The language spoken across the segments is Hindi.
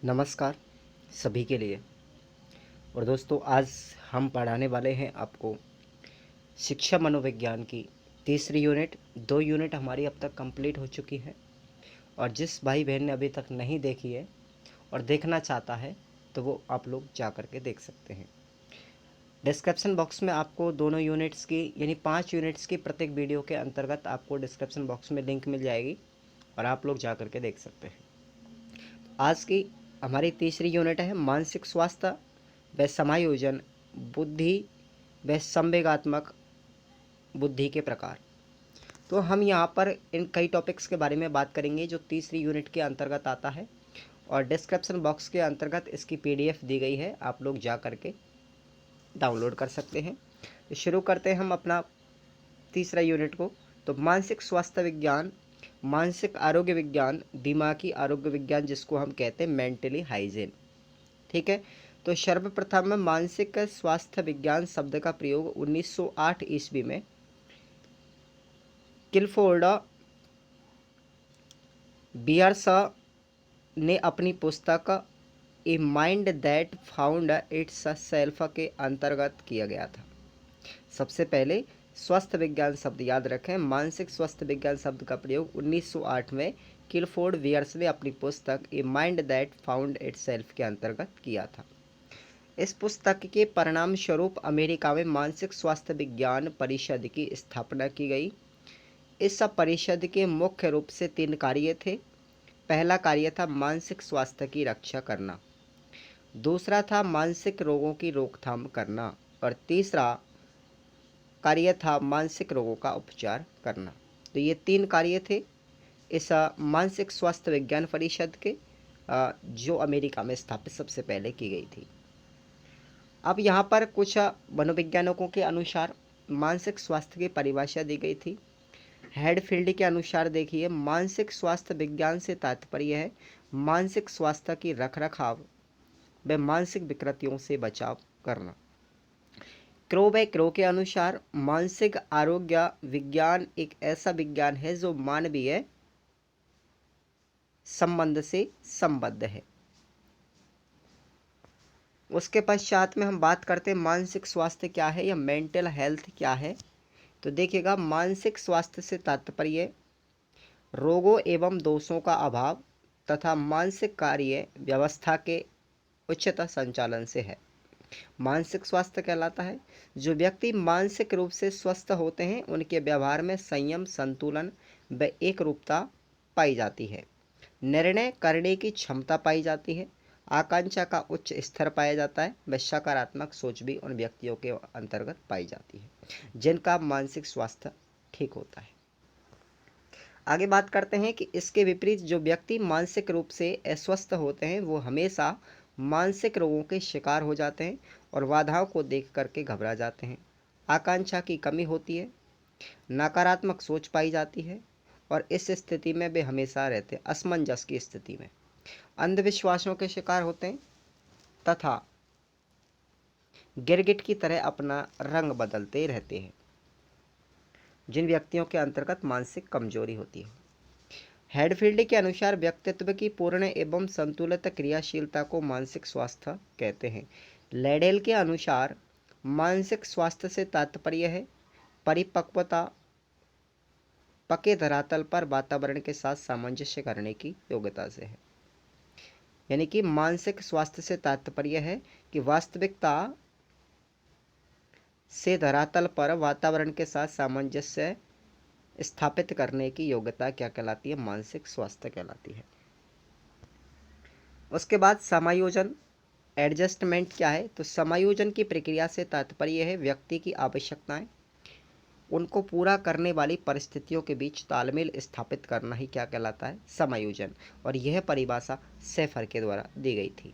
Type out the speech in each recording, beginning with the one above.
नमस्कार सभी के लिए। और दोस्तों, आज हम पढ़ाने वाले हैं आपको शिक्षा मनोविज्ञान की तीसरी यूनिट। 2 यूनिट हमारी अब तक कंप्लीट हो चुकी है, और जिस भाई बहन ने अभी तक नहीं देखी है और देखना चाहता है तो वो आप लोग जा कर के देख सकते हैं। डिस्क्रिप्शन बॉक्स में आपको दोनों यूनिट्स की यानी 5 यूनिट्स की प्रत्येक वीडियो के अंतर्गत आपको डिस्क्रिप्शन बॉक्स में लिंक मिल जाएगी और आप लोग जा कर के देख सकते हैं। आज की हमारी तीसरी यूनिट है मानसिक स्वास्थ्य व समायोजन, बुद्धि व संवेगात्मक बुद्धि के प्रकार। तो हम यहाँ पर इन कई टॉपिक्स के बारे में बात करेंगे जो तीसरी यूनिट के अंतर्गत आता है, और डिस्क्रिप्शन बॉक्स के अंतर्गत इसकी पीडीएफ दी गई है, आप लोग जा कर के डाउनलोड कर सकते हैं। तो शुरू करते हैं हम अपना तीसरा यूनिट को। तो मानसिक स्वास्थ्य विज्ञान, मानसिक आरोग्य विज्ञान, दिमागी आरोग्य विज्ञान, जिसको हम कहते हैं मेंटली हाइजीन। ठीक है। तो सर्वप्रथम मानसिक स्वास्थ्य विज्ञान शब्द का प्रयोग 1908 ईस्वी में किलफोर्ड बियर्स ने अपनी पुस्तक a mind that found it's self के अंतर्गत किया गया था। सबसे पहले स्वास्थ्य विज्ञान शब्द याद रखें। मानसिक स्वास्थ्य विज्ञान शब्द का प्रयोग 1908 में किलफोर्ड बियर्स ने अपनी पुस्तक a mind that found it's self के अंतर्गत किया था। इस पुस्तक के परिणाम स्वरूप अमेरिका में मानसिक स्वास्थ्य विज्ञान परिषद की स्थापना की गई। इस परिषद के मुख्य रूप से 3 कार्य थे। पहला कार्य था मानसिक स्वास्थ्य की रक्षा करना, दूसरा था मानसिक रोगों की रोकथाम करना, और तीसरा कार्य था मानसिक रोगों का उपचार करना। तो ये 3 कार्य थे इस मानसिक स्वास्थ्य विज्ञान परिषद के, जो अमेरिका में स्थापित सबसे पहले की गई थी। अब यहाँ पर कुछ मनोवैज्ञानिकों के अनुसार मानसिक स्वास्थ्य की परिभाषा दी गई थी। हेडफील्ड के अनुसार देखिए, मानसिक स्वास्थ्य विज्ञान से तात्पर्य है मानसिक स्वास्थ्य की रखरखाव व मानसिक विकृतियों से बचाव करना। क्रो व क्रो के अनुसार मानसिक आरोग्य विज्ञान एक ऐसा विज्ञान है जो मानवीय संबंध से संबद्ध है। उसके पश्चात में हम बात करते हैं मानसिक स्वास्थ्य क्या है या मेंटल हेल्थ क्या है। तो देखिएगा, मानसिक स्वास्थ्य से तात्पर्य रोगों एवं दोषों का अभाव तथा मानसिक कार्य व्यवस्था के उचित संचालन से है। मानसिक स्वास्थ्य कहलाता है जो व्यक्ति मानसिक रूप से स्वस्थ होते हैं, उनके व्यवहार में संयम, संतुलन व एकरूपता पाई जाती है, निर्णय करने की क्षमता पाई जाती है, आकांक्षा का उच्च स्तर पाया जाता है, व सकारात्मक सोच भी उन व्यक्तियों के अंतर्गत पाई जाती है जिनका मानसिक स्वास्थ्य ठीक होता है। आगे बात करते हैं कि इसके विपरीत जो व्यक्ति मानसिक रूप से अस्वस्थ होते हैं वो हमेशा मानसिक रोगों के शिकार हो जाते हैं और बाधाओं को देख करके घबरा जाते हैं, आकांक्षा की कमी होती है, नकारात्मक सोच पाई जाती है, और इस स्थिति में वे हमेशा रहते हैं असमंजस की स्थिति में, अंधविश्वासों के शिकार होते हैं तथा गिरगिट की तरह अपना रंग बदलते रहते हैं, जिन व्यक्तियों के अंतर्गत मानसिक कमजोरी होती है। हेडफील्ड के अनुसार व्यक्तित्व की पूर्ण एवं संतुलित क्रियाशीलता को मानसिक स्वास्थ्य कहते हैं। लेडेल के अनुसार मानसिक स्वास्थ्य से तात्पर्य है परिपक्वता, पके धरातल पर वातावरण के साथ सामंजस्य करने की योग्यता से है। यानी कि मानसिक स्वास्थ्य से तात्पर्य है कि वास्तविकता से धरातल पर वातावरण के साथ सामंजस्य स्थापित करने की योग्यता क्या कहलाती है? मानसिक स्वास्थ्य कहलाती है। उसके बाद समायोजन, एडजस्टमेंट क्या है? तो समायोजन की प्रक्रिया से तात्पर्य है व्यक्ति की आवश्यकताएं, उनको पूरा करने वाली परिस्थितियों के बीच तालमेल स्थापित करना ही क्या कहलाता है? समायोजन। और यह परिभाषा सेफर के द्वारा दी गई थी।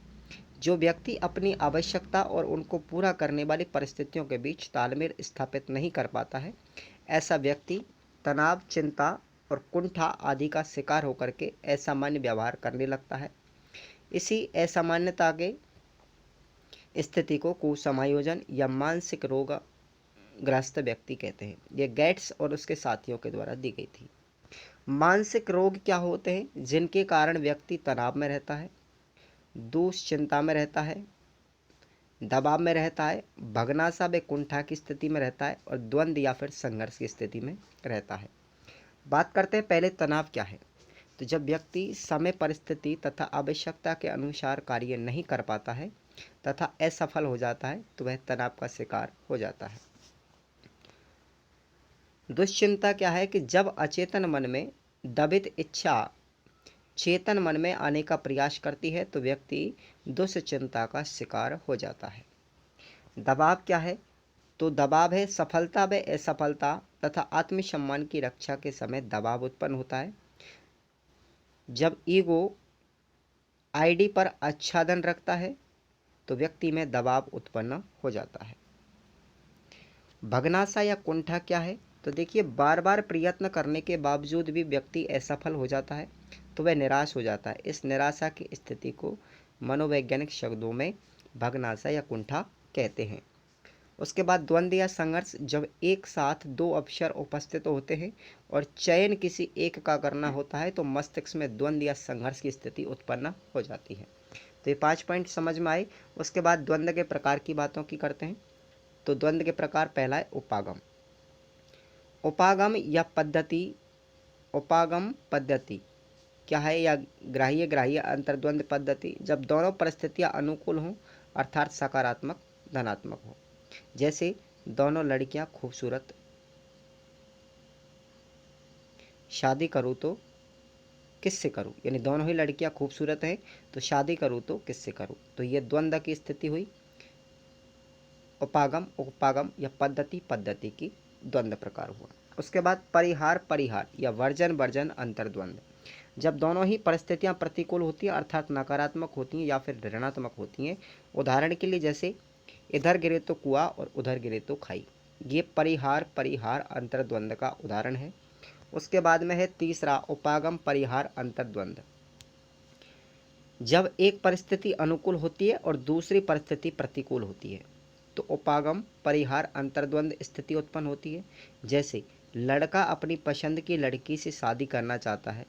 जो व्यक्ति अपनी आवश्यकता और उनको पूरा करने वाली परिस्थितियों के बीच तालमेल स्थापित नहीं कर पाता है, ऐसा व्यक्ति तनाव, चिंता और कुंठा आदि का शिकार होकर के असामान्य व्यवहार करने लगता है। इसी असामान्यता के स्थिति को कुसमायोजन या मानसिक रोग ग्रस्त व्यक्ति कहते हैं। यह गेट्स और उसके साथियों के द्वारा दी गई थी। मानसिक रोग क्या होते हैं? जिनके कारण व्यक्ति तनाव में रहता है, दुश्चिंता में रहता है, दबाव में रहता है, भग्नाशा व कुंठा की स्थिति में रहता है और द्वंद्व या फिर संघर्ष की स्थिति में रहता है। बात करते हैं पहले तनाव क्या है। तो जब व्यक्ति समय, परिस्थिति तथा आवश्यकता के अनुसार कार्य नहीं कर पाता है तथा असफल हो जाता है तो वह तनाव का शिकार हो जाता है। दुश्चिंता क्या है कि जब अचेतन मन में दबित इच्छा चेतन मन में आने का प्रयास करती है तो व्यक्ति दुश्चिंता का शिकार हो जाता है। दबाव क्या है। तो दबाव है सफलता व असफलता तथा आत्मसम्मान की रक्षा के समय दबाव उत्पन्न होता है। जब ईगो आईडी पर आच्छादन रखता है तो व्यक्ति में दबाव उत्पन्न हो जाता है। भग्नाशा या कुंठा क्या है। तो देखिए, बार बार प्रयत्न करने के बावजूद भी व्यक्ति असफल हो जाता है तो वह निराश हो जाता है। इस निराशा की स्थिति को मनोवैज्ञानिक शब्दों में भग्नाशा या कुंठा कहते हैं। उसके बाद द्वंद्व या संघर्ष, जब एक साथ दो अवसर उपस्थित होते हैं और चयन किसी एक का करना होता है तो मस्तिष्क में द्वंद्व या संघर्ष की स्थिति उत्पन्न हो जाती है। तो ये 5 पॉइंट समझ में आए। उसके बाद द्वंद्व के प्रकार की बातों की करते हैं। तो द्वंद्व के प्रकार, पहला है उपागम। उपागम या पद्धति, उपागम पद्धति क्या है, या ग्राह्य ग्राह्य अंतर्द्वंद पद्धति, जब दोनों परिस्थितियां अनुकूल हों अर्थात सकारात्मक धनात्मक हो। जैसे दोनों लड़कियां खूबसूरत, शादी करूँ तो किससे करूँ, यानी दोनों ही लड़कियां खूबसूरत हैं तो शादी करूँ तो किससे करूँ। तो ये द्वंद्व की स्थिति हुई। उपागम उपागम या पद्धति पद्धति की द्वंद्व प्रकार हुआ। उसके बाद परिहार परिहार या वर्जन वर्जन अंतर्द्वंद, जब दोनों ही परिस्थितियां प्रतिकूल होती हैं अर्थात नकारात्मक होती हैं या फिर ऋणात्मक होती हैं। उदाहरण के लिए जैसे इधर गिरे तो कुआं और उधर गिरे तो खाई, ये परिहार परिहार अंतर्द्वंद का उदाहरण है। उसके बाद में है तीसरा उपागम परिहार अंतर्द्वंद, जब एक परिस्थिति अनुकूल होती है और दूसरी परिस्थिति प्रतिकूल होती है तो उपागम परिहार अंतर्द्वंद स्थिति उत्पन्न होती है। जैसे लड़का अपनी पसंद की लड़की से शादी करना चाहता है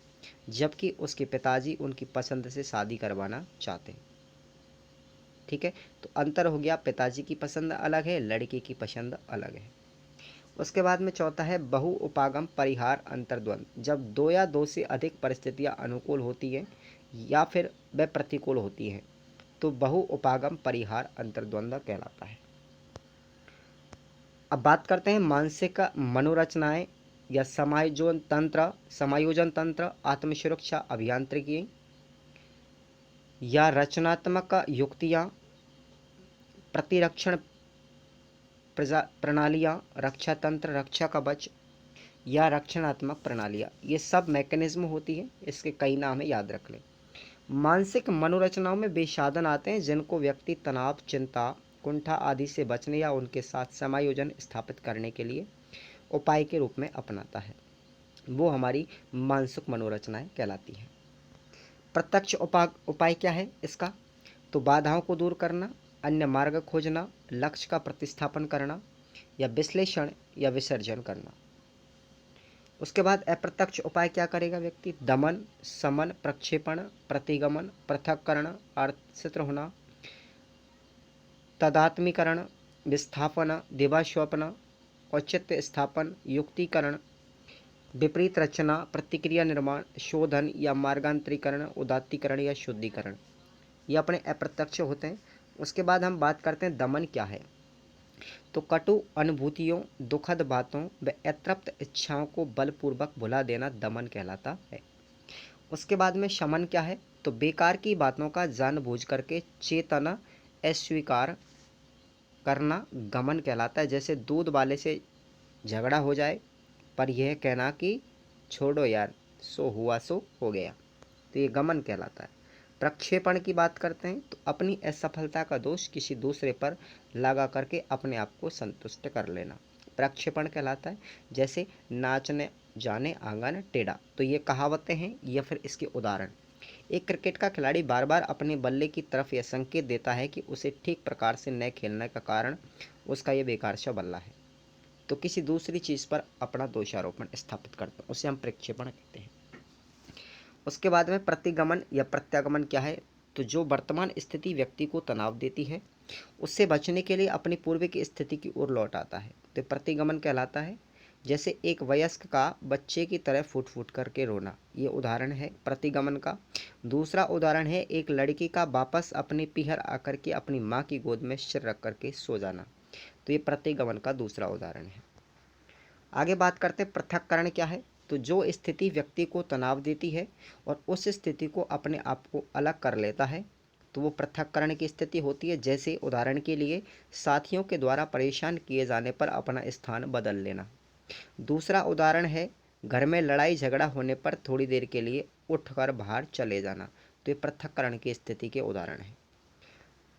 जबकि उसके पिताजी उनकी पसंद से शादी करवाना चाहते हैं। ठीक है, तो अंतर हो गया, पिताजी की पसंद अलग है, लड़की की पसंद अलग है। उसके बाद में चौथा है बहु उपागम परिहार अंतर्द्वंद, जब दो या दो से अधिक परिस्थितियां अनुकूल होती हैं या फिर वे प्रतिकूल होती हैं तो बहु उपागम परिहार अंतर्द्वंद कहलाता है। अब बात करते हैं मानसिक मनोरचनाएं या समायोजन तंत्र, आत्मसुरक्षा अभियांत्रिकी या रचनात्मक युक्तियां, प्रतिरक्षण प्रणालियां, रक्षा तंत्र, रक्षा कवच या रक्षणात्मक प्रणालियां, ये सब मैकेनिज्म होती है। इसके कई नाम है, याद रख लें। मानसिक मनोरचनाओं में वे साधन आते हैं जिनको व्यक्ति तनाव, चिंता, कुंठा आदि से बचने या उनके साथ समायोजन स्थापित करने के लिए उपाय के रूप में अपनाता है, वो हमारी मानसिक मनोरचनाएं कहलाती हैं। प्रत्यक्ष उपाय क्या है इसका। तो बाधाओं को दूर करना, अन्य मार्ग खोजना, लक्ष्य का प्रतिस्थापन करना या विश्लेषण या विसर्जन करना। उसके बाद अप्रत्यक्ष उपाय क्या करेगा व्यक्ति, दमन, समन, प्रक्षेपण, प्रतिगमन, पृथक्करण, आश्रित होना, तदात्मीकरण, विस्थापन, दिवास्वप्न, औचित्य स्थापन, युक्तिकरण, विपरीत रचना, प्रतिक्रिया निर्माण, शोधन या मार्गांतरीकरण, उदात्तीकरण या शुद्धिकरण, ये अपने अप्रत्यक्ष होते हैं। उसके बाद हम बात करते हैं दमन क्या है। तो कटु अनुभूतियों, दुखद बातों व अतृप्त इच्छाओं को बलपूर्वक भुला देना दमन कहलाता है। उसके बाद में शमन क्या है। तो बेकार की बातों का जानबूझ करके चेतना अस्वीकार करना गमन कहलाता है। जैसे दूध वाले से झगड़ा हो जाए पर यह कहना कि छोड़ो यार, सो हुआ सो हो गया, तो ये गमन कहलाता है। प्रक्षेपण की बात करते हैं तो अपनी असफलता का दोष किसी दूसरे पर लगा करके अपने आप को संतुष्ट कर लेना प्रक्षेपण कहलाता है। जैसे नाचने जाने आंगन टेढ़ा, तो ये कहावतें हैं या फिर इसके उदाहरण। एक क्रिकेट का खिलाड़ी बार बार अपने बल्ले की तरफ यह संकेत देता है कि उसे ठीक प्रकार से न खेलने का कारण उसका यह बेकार सा बल्ला है, तो किसी दूसरी चीज़ पर अपना दोषारोपण स्थापित करते हैं, उसे हम प्रक्षेपण कहते हैं। उसके बाद में प्रतिगमन या प्रत्यागमन क्या है। तो जो वर्तमान स्थिति व्यक्ति को तनाव देती है, उससे बचने के लिए अपनी पूर्व की स्थिति की ओर लौट आता है, तो प्रतिगमन कहलाता है। जैसे एक वयस्क का बच्चे की तरह फूट फूट करके रोना, ये उदाहरण है प्रतिगमन का। दूसरा उदाहरण है एक लड़की का वापस अपने पीहर आकर के अपनी माँ की गोद में सिर रख करके सो जाना, तो ये प्रतिगमन का दूसरा उदाहरण है। आगे बात करते हैं पृथक्करण क्या है। तो जो स्थिति व्यक्ति को तनाव देती है और उस स्थिति को अपने आप को अलग कर लेता है, तो वो पृथक्करण की स्थिति होती है। जैसे उदाहरण के लिए साथियों के द्वारा परेशान किए जाने पर अपना स्थान बदल लेना। दूसरा उदाहरण है घर में लड़ाई झगड़ा होने पर थोड़ी देर के लिए उठकर बाहर चले जाना, तो ये पृथक्करण की स्थिति के उदाहरण है।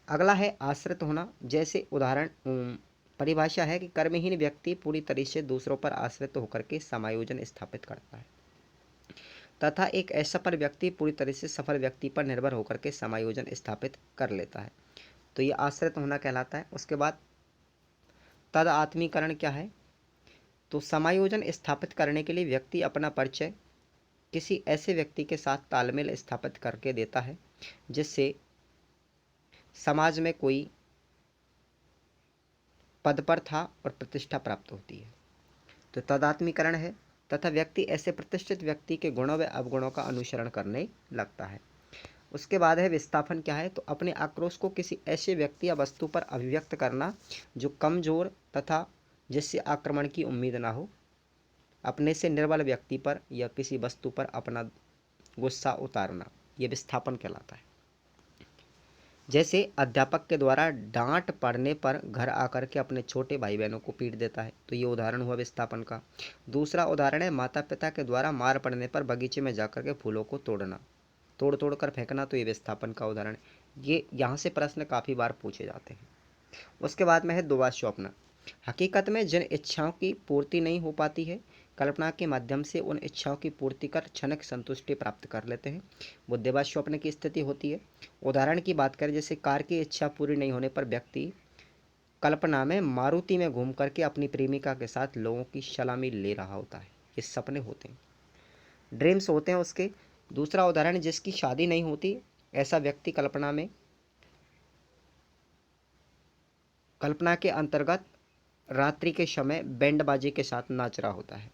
अगला है आश्रित होना। जैसे उदाहरण परिभाषा है कि कर्महीन व्यक्ति पूरी तरह से दूसरों पर आश्रित होकर के समायोजन स्थापित करता है, तथा एक असफल व्यक्ति पूरी तरह से सफल व्यक्ति पर निर्भर होकर के समायोजन स्थापित कर लेता है, तो ये आश्रित होना कहलाता है। उसके बाद तद आत्मीकरण क्या है। तो समायोजन स्थापित करने के लिए व्यक्ति अपना परिचय किसी ऐसे व्यक्ति के साथ तालमेल स्थापित करके देता है जिससे समाज में कोई पद पर था और प्रतिष्ठा प्राप्त होती है, तो तदात्मीकरण है। तथा व्यक्ति ऐसे प्रतिष्ठित व्यक्ति के गुणों व अवगुणों का अनुसरण करने लगता है। उसके बाद है विस्थापन क्या है। तो अपने आक्रोश को किसी ऐसे व्यक्ति या वस्तु पर अभिव्यक्त करना जो कमजोर तथा जिससे आक्रमण की उम्मीद ना हो, अपने से निर्बल व्यक्ति पर या किसी वस्तु पर अपना गुस्सा उतारना, ये विस्थापन कहलाता है। जैसे अध्यापक के द्वारा डांट पड़ने पर घर आकर के अपने छोटे भाई बहनों को पीट देता है, तो ये उदाहरण हुआ विस्थापन का। दूसरा उदाहरण है माता पिता के द्वारा मार पड़ने पर बगीचे में जाकर के फूलों को तोड़ना, तोड़ तोड़ कर फेंकना, तो ये विस्थापन का उदाहरण है। ये यहाँ से प्रश्न काफ़ी बार पूछे जाते हैं। उसके बाद में है दुआ स्वप्न। हकीकत में जिन इच्छाओं की पूर्ति नहीं हो पाती है, कल्पना के माध्यम से उन इच्छाओं की पूर्ति कर क्षणिक संतुष्टि प्राप्त कर लेते हैं, वो दिवा स्वप्न की स्थिति होती है। उदाहरण की बात करें, जैसे कार की इच्छा पूरी नहीं होने पर व्यक्ति कल्पना में मारुति में घूम करके अपनी प्रेमिका के साथ लोगों की सलामी ले रहा होता है, ये सपने होते हैं, ड्रीम्स होते हैं उसके। दूसरा उदाहरण, जिसकी शादी नहीं होती, ऐसा व्यक्ति कल्पना के अंतर्गत रात्रि के समय बैंड बाजे के साथ नाच रहा होता है।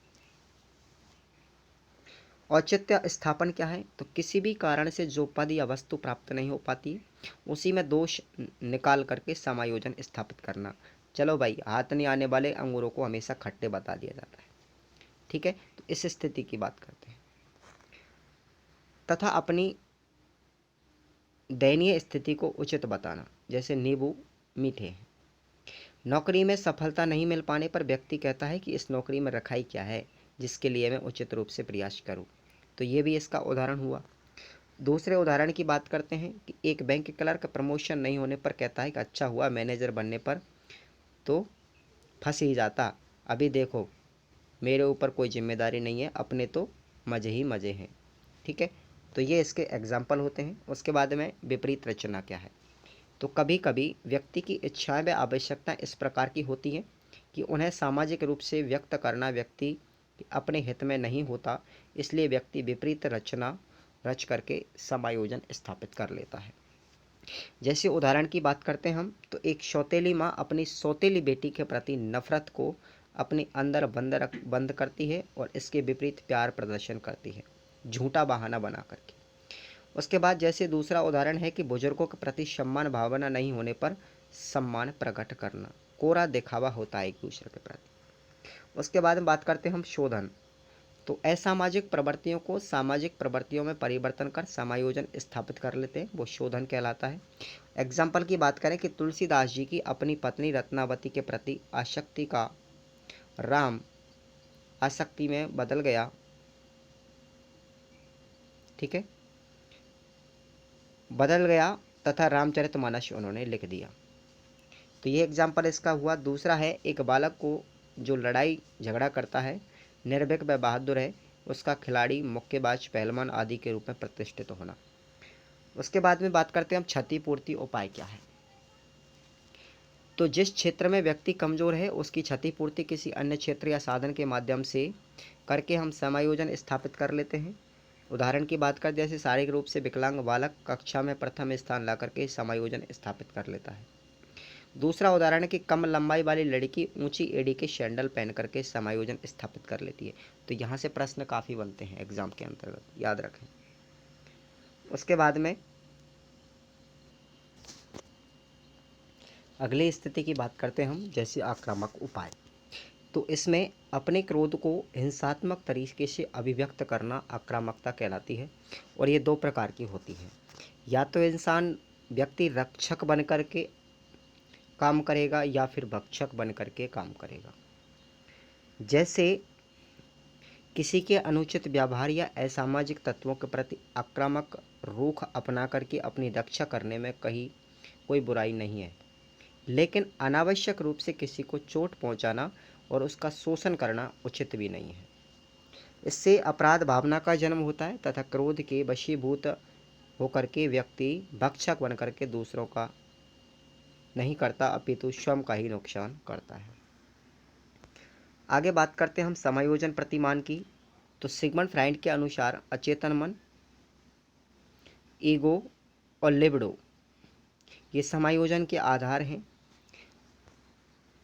औचित्य स्थापन क्या है। तो किसी भी कारण से जो पद या वस्तु प्राप्त नहीं हो पाती, उसी में दोष निकाल करके समायोजन स्थापित करना। चलो भाई, हाथ नहीं आने वाले अंगूरों को हमेशा खट्टे बता दिया जाता है, ठीक है। तो इस स्थिति की बात करते हैं। तथा अपनी दयनीय स्थिति को उचित बताना, जैसे नींबू मीठे हैं। नौकरी में सफलता नहीं मिल पाने पर व्यक्ति कहता है कि इस नौकरी में रखाई क्या है जिसके लिए मैं उचित रूप से प्रयास करूं, तो ये भी इसका उदाहरण हुआ। दूसरे उदाहरण की बात करते हैं कि एक बैंक क्लर्क प्रमोशन नहीं होने पर कहता है कि अच्छा हुआ, मैनेजर बनने पर तो फंस ही जाता, अभी देखो मेरे ऊपर कोई जिम्मेदारी नहीं है, अपने तो मज़े ही मज़े हैं, ठीक है। तो ये इसके एग्जाम्पल होते हैं। उसके बाद में विपरीत रचना क्या है। तो कभी कभी व्यक्ति की इच्छाएं व आवश्यकताएं इस प्रकार की होती हैं कि उन्हें सामाजिक रूप से व्यक्त करना व्यक्ति अपने हित में नहीं होता, इसलिए व्यक्ति विपरीत रचना रच करके समायोजन स्थापित कर लेता है। जैसे उदाहरण की बात करते हैं हम, तो एक सौतेली माँ अपनी सौतेली बेटी के प्रति नफरत को अपने अंदर बंद करती है और इसके विपरीत प्यार प्रदर्शन करती है, झूठा बहाना बना करके। उसके बाद जैसे दूसरा उदाहरण है कि बुजुर्गों के प्रति सम्मान भावना नहीं होने पर सम्मान प्रकट करना, कोरा दिखावा होता है एक दूसरे के प्रति। उसके बाद में बात करते हैं हम शोधन। तो असामाजिक प्रवृत्तियों को सामाजिक प्रवृत्तियों में परिवर्तन कर समायोजन स्थापित कर लेते हैं, वो शोधन कहलाता है। एग्जाम्पल की बात करें कि तुलसीदास जी की अपनी पत्नी रत्नावती के प्रति आसक्ति का राम आसक्ति में बदल गया, ठीक है, बदल गया तथा रामचरितमानस उन्होंने लिख दिया, तो ये एग्जाम्पल इसका हुआ। दूसरा है एक बालक को जो लड़ाई झगड़ा करता है, निर्भीक व बहादुर है, उसका खिलाड़ी, मुक्केबाज, पहलवान आदि के रूप में प्रतिष्ठित होना। उसके बाद में बात करते हैं हम क्षतिपूर्ति उपाय क्या है। तो जिस क्षेत्र में व्यक्ति कमजोर है उसकी क्षतिपूर्ति किसी अन्य क्षेत्र या साधन के माध्यम से करके हम समायोजन स्थापित कर लेते हैं। उदाहरण की बात करें, जैसे शारीरिक रूप से विकलांग बालक कक्षा में प्रथम स्थान ला करके समायोजन स्थापित कर लेता है। दूसरा उदाहरण है कि कम लंबाई वाली लड़की ऊंची एड़ी के सैंडल पहन करके समायोजन स्थापित कर लेती है। तो यहाँ से प्रश्न काफ़ी बनते हैं एग्जाम के अंतर्गत, याद रखें। उसके बाद में अगली स्थिति की बात करते हैं हम, जैसे आक्रामक उपाय। तो इसमें अपने क्रोध को हिंसात्मक तरीके से अभिव्यक्त करना आक्रामकता कहलाती है। और ये दो प्रकार की होती है, या तो इंसान व्यक्ति रक्षक बन करके काम करेगा या फिर भक्षक बन करके काम करेगा। जैसे किसी के अनुचित व्यवहार या असामाजिक तत्वों के प्रति आक्रामक रुख अपना करके अपनी रक्षा करने में कहीं कोई बुराई नहीं है, लेकिन अनावश्यक रूप से किसी को चोट पहुंचाना और उसका शोषण करना उचित भी नहीं है। इससे अपराध भावना का जन्म होता है तथा क्रोध के वशीभूत होकर के व्यक्ति भक्षक बन करके दूसरों का नहीं करता, अपितु स्वयं का ही नुकसान करता है। आगे बात करते हैं हम समायोजन प्रतिमान की। तो सिगमंड फ्राइड के अनुसार अचेतन मन, ईगो और लिबिडो ये समायोजन के आधार हैं।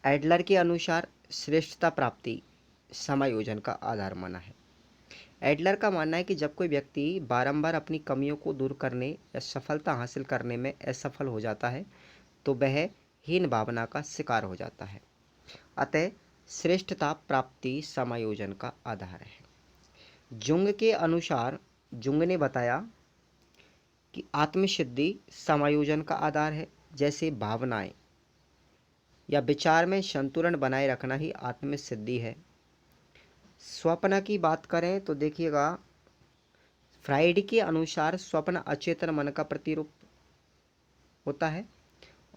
एडलर के अनुसार श्रेष्ठता प्राप्ति समायोजन का आधार माना है। एडलर का मानना है कि जब कोई व्यक्ति बारंबार अपनी कमियों को दूर करने या सफलता हासिल करने में असफल हो जाता है तो वह हीन भावना का शिकार हो जाता है। अतः श्रेष्ठता प्राप्ति समायोजन का आधार है। जुंग के अनुसार, जुंग ने बताया कि आत्मसिद्धि समायोजन का आधार है। जैसे भावनाएं या विचार में संतुलन बनाए रखना ही आत्मसिद्धि है। स्वप्न की बात करें तो देखिएगा, फ्राइड के अनुसार स्वप्न अचेतन मन का प्रतिरूप होता है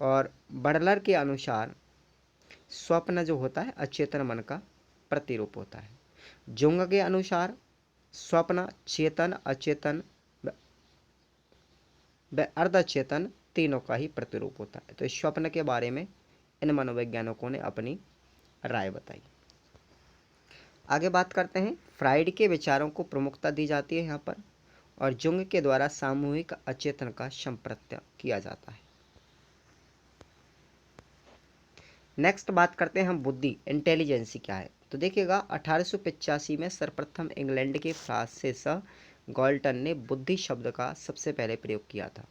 और बडलर के अनुसार स्वप्न जो होता है अचेतन मन का प्रतिरूप होता है। जुंग के अनुसार स्वप्न चेतन, अचेतन व अर्धचेतन तीनों का ही प्रतिरूप होता है। तो स्वप्न के बारे में इन मनोवैज्ञानिकों ने अपनी राय बताई। आगे बात करते हैं, फ्राइड के विचारों को प्रमुखता दी जाती है यहाँ पर, और जुंग के द्वारा सामूहिक अचेतन का संप्रत्यय किया जाता है। नेक्स्ट बात करते हैं हम बुद्धि, इंटेलिजेंसी क्या है। तो देखिएगा 1885 में सर्वप्रथम इंग्लैंड के फ्रांसिस गॉल्टन ने बुद्धि शब्द का सबसे पहले प्रयोग किया था।